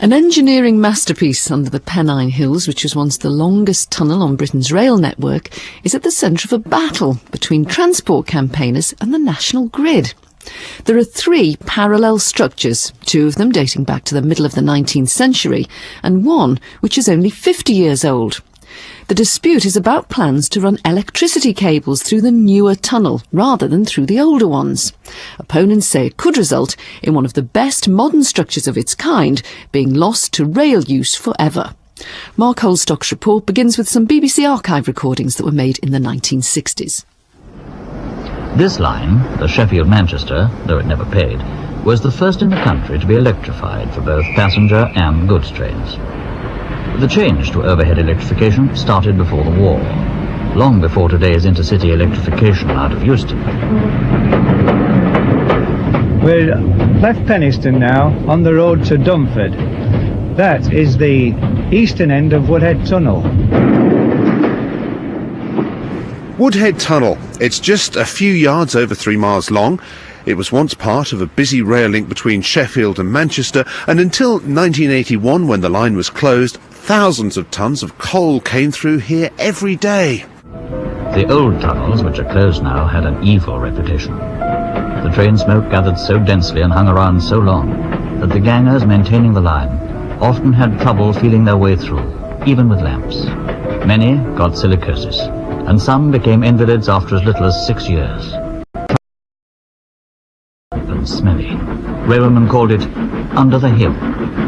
An engineering masterpiece under the Pennine Hills, which was once the longest tunnel on Britain's rail network, is at the centre of a battle between transport campaigners and the national grid. There are 3 parallel structures, 2 of them dating back to the middle of the 19th century, and one which is only 50 years old. The dispute is about plans to run electricity cables through the newer tunnel rather than through the older ones. Opponents say it could result in one of the best modern structures of its kind being lost to rail use forever. Mark Holdstock's report begins with some BBC archive recordings that were made in the 1960s. This line, the Sheffield-Manchester, though it never paid, was the first in the country to be electrified for both passenger and goods trains. The change to overhead electrification started before the war, long before today's intercity electrification out of Euston. We're left Penistone now, on the road to Dumford. That is the eastern end of Woodhead Tunnel. Woodhead Tunnel. It's just a few yards over 3 miles long. It was once part of a busy rail link between Sheffield and Manchester, and until 1981, when the line was closed, thousands of tons of coal came through here every day. The old tunnels, which are closed now, had an evil reputation. The train smoke gathered so densely and hung around so long that the gangers maintaining the line often had trouble feeling their way through, even with lamps. Many got silicosis, and some became invalids after as little as 6 years. And smelly. Railwomen called it under the hill,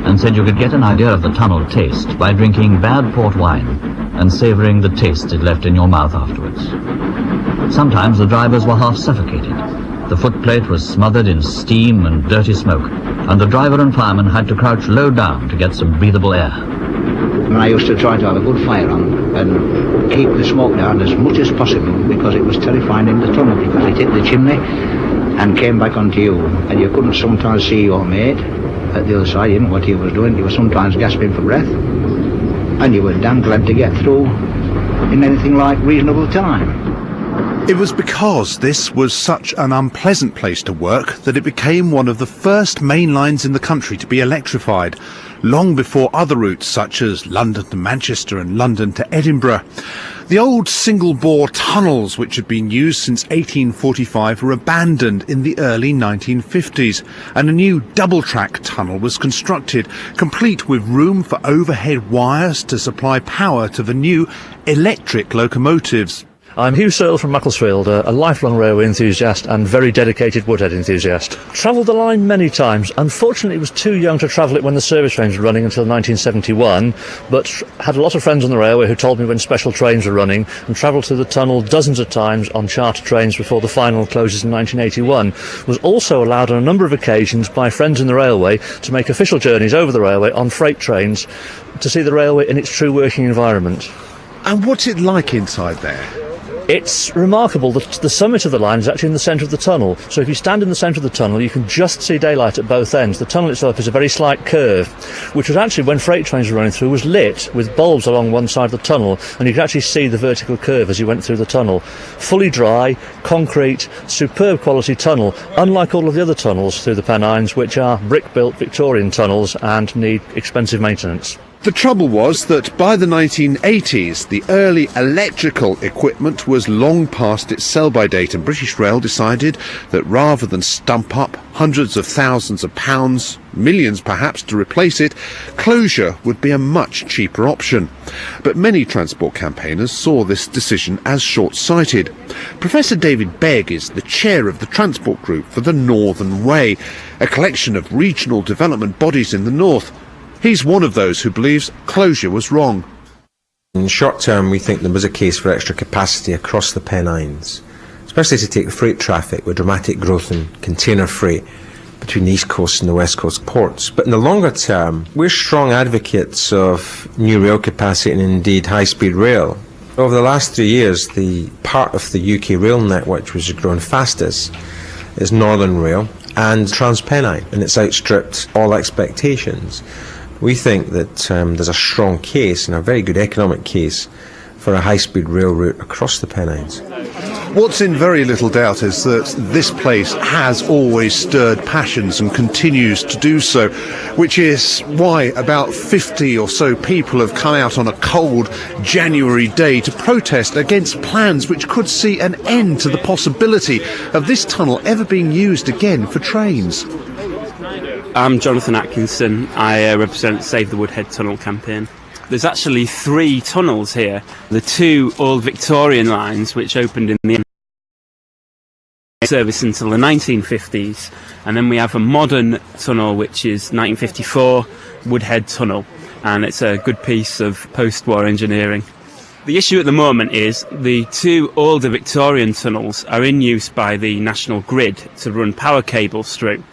and said you could get an idea of the tunnel taste by drinking bad port wine and savouring the taste it left in your mouth afterwards. Sometimes the drivers were half suffocated. The footplate was smothered in steam and dirty smoke, and the driver and fireman had to crouch low down to get some breathable air. And I used to try to have a good fire on and keep the smoke down as much as possible, because it was terrifying in the tunnel, because it hit the chimney and came back onto you, and you couldn't sometimes see your mate at the other side. You didn't know what he was doing. You were sometimes gasping for breath, and you were damn glad to get through in anything like reasonable time. It was because this was such an unpleasant place to work that it became one of the first main lines in the country to be electrified, long before other routes such as London to Manchester and London to Edinburgh. The old single-bore tunnels, which had been used since 1845, were abandoned in the early 1950s, and a new double-track tunnel was constructed, complete with room for overhead wires to supply power to the new electric locomotives. I'm Hugh Searle from Macclesfield, a lifelong railway enthusiast and very dedicated Woodhead enthusiast. Travelled the line many times. Unfortunately, was too young to travel it when the service trains were running until 1971, but had a lot of friends on the railway who told me when special trains were running, and travelled through the tunnel dozens of times on charter trains before the final closes in 1981. Was also allowed on a number of occasions by friends in the railway to make official journeys over the railway on freight trains to see the railway in its true working environment. And what's it like inside there? It's remarkable that the summit of the line is actually in the centre of the tunnel. So if you stand in the centre of the tunnel, you can just see daylight at both ends. The tunnel itself is a very slight curve, which was actually, when freight trains were running through, was lit with bulbs along one side of the tunnel, and you could actually see the vertical curve as you went through the tunnel. Fully dry, concrete, superb quality tunnel, unlike all of the other tunnels through the Pennines, which are brick-built Victorian tunnels and need expensive maintenance. The trouble was that by the 1980s, the early electrical equipment was long past its sell-by date, and British Rail decided that rather than stump up hundreds of thousands of pounds, millions perhaps, to replace it, closure would be a much cheaper option. But many transport campaigners saw this decision as short-sighted. Professor David Begg is the chair of the transport group for the Northern Way, a collection of regional development bodies in the north. He's one of those who believes closure was wrong. In the short term, we think there was a case for extra capacity across the Pennines, especially to take the freight traffic with dramatic growth in container freight between the East Coast and the West Coast ports. But in the longer term, we're strong advocates of new rail capacity and indeed high-speed rail. Over the last 3 years, the part of the UK rail network which has grown fastest is Northern Rail and TransPennine, and it's outstripped all expectations. We think that there's a strong case and a very good economic case for a high-speed rail route across the Pennines. What's in very little doubt is that this place has always stirred passions and continues to do so, which is why about 50 or so people have come out on a cold January day to protest against plans which could see an end to the possibility of this tunnel ever being used again for trains. I'm Jonathan Atkinson. I represent Save the Woodhead Tunnel campaign. There's actually 3 tunnels here. The 2 old Victorian lines, which opened in the service until the 1950s, and then we have a modern tunnel which is 1954 Woodhead Tunnel, and it's a good piece of post-war engineering. The issue at the moment is the 2 older Victorian tunnels are in use by the National Grid to run power cables through.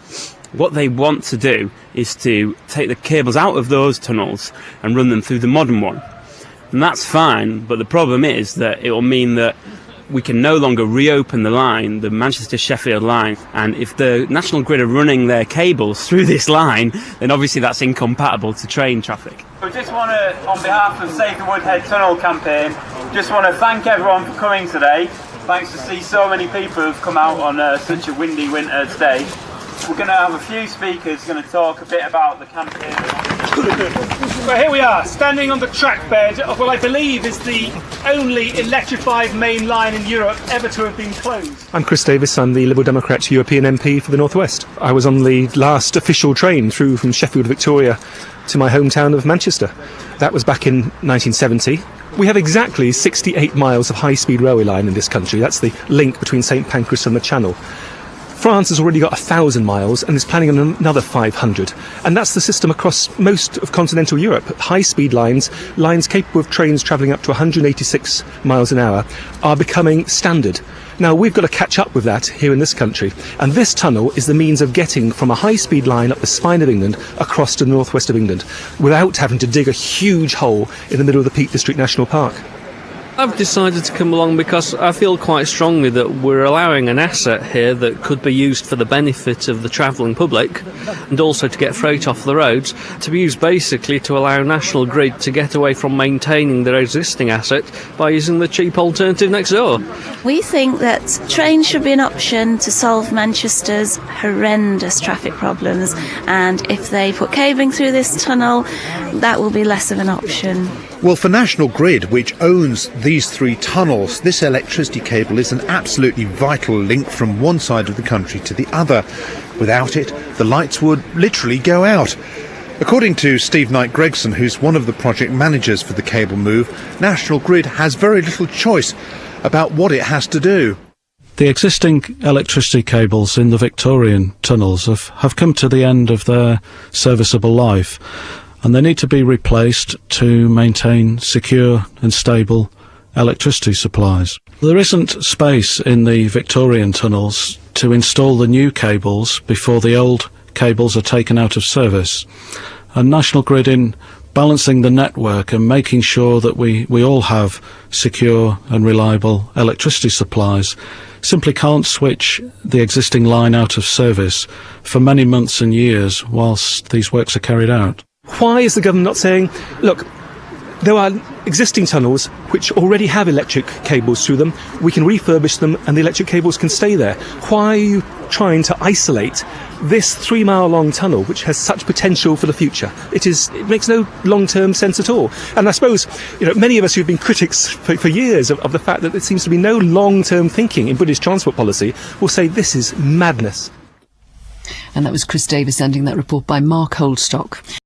What they want to do is to take the cables out of those tunnels and run them through the modern one. And that's fine, but the problem is that it will mean that we can no longer reopen the line, the Manchester-Sheffield line, and if the National Grid are running their cables through this line, then obviously that's incompatible to train traffic. We just want to, on behalf of Save the Woodhead Tunnel campaign, just want to thank everyone for coming today. Thanks to see so many people who've come out on such a windy winter's day. We're going to have a few speakers going to talk a bit about the campaign. Well, here we are, standing on the track bed of what I believe is the only electrified main line in Europe ever to have been closed. I'm Chris Davis, I'm the Liberal Democrats European MP for the North West. I was on the last official train through from Sheffield, Victoria to my hometown of Manchester. That was back in 1970. We have exactly 68 miles of high-speed railway line in this country. That's the link between St Pancras and the Channel. France has already got 1,000 miles and is planning on another 500. And that's the system across most of continental Europe. High-speed lines capable of trains travelling up to 186 miles an hour, are becoming standard. Now, we've got to catch up with that here in this country. And this tunnel is the means of getting from a high-speed line up the spine of England across to the northwest of England, without having to dig a huge hole in the middle of the Peak District National Park. I've decided to come along because I feel quite strongly that we're allowing an asset here that could be used for the benefit of the travelling public and also to get freight off the roads, to be used basically to allow National Grid to get away from maintaining their existing asset by using the cheap alternative next door. We think that trains should be an option to solve Manchester's horrendous traffic problems, and if they put cabling through this tunnel, that will be less of an option. Well, for National Grid, which owns these 3 tunnels, this electricity cable is an absolutely vital link from one side of the country to the other. Without it, the lights would literally go out. According to Steve Knight-Gregson, who's one of the project managers for the cable move, National Grid has very little choice about what it has to do. The existing electricity cables in the Victorian tunnels have come to the end of their serviceable life, and they need to be replaced to maintain secure and stable electricity supplies. There isn't space in the Victorian tunnels to install the new cables before the old cables are taken out of service. And National Grid, in balancing the network and making sure that we all have secure and reliable electricity supplies, simply can't switch the existing line out of service for many months and years whilst these works are carried out. Why is the government not saying, look, there are existing tunnels which already have electric cables through them, we can refurbish them and the electric cables can stay there? Why are you trying to isolate this 3-mile long tunnel which has such potential for the future? It makes no long-term sense at all. And I suppose, many of us who've been critics for years of the fact that there seems to be no long-term thinking in British transport policy will say this is madness. And that was Chris Davis ending that report by Mark Holdstock.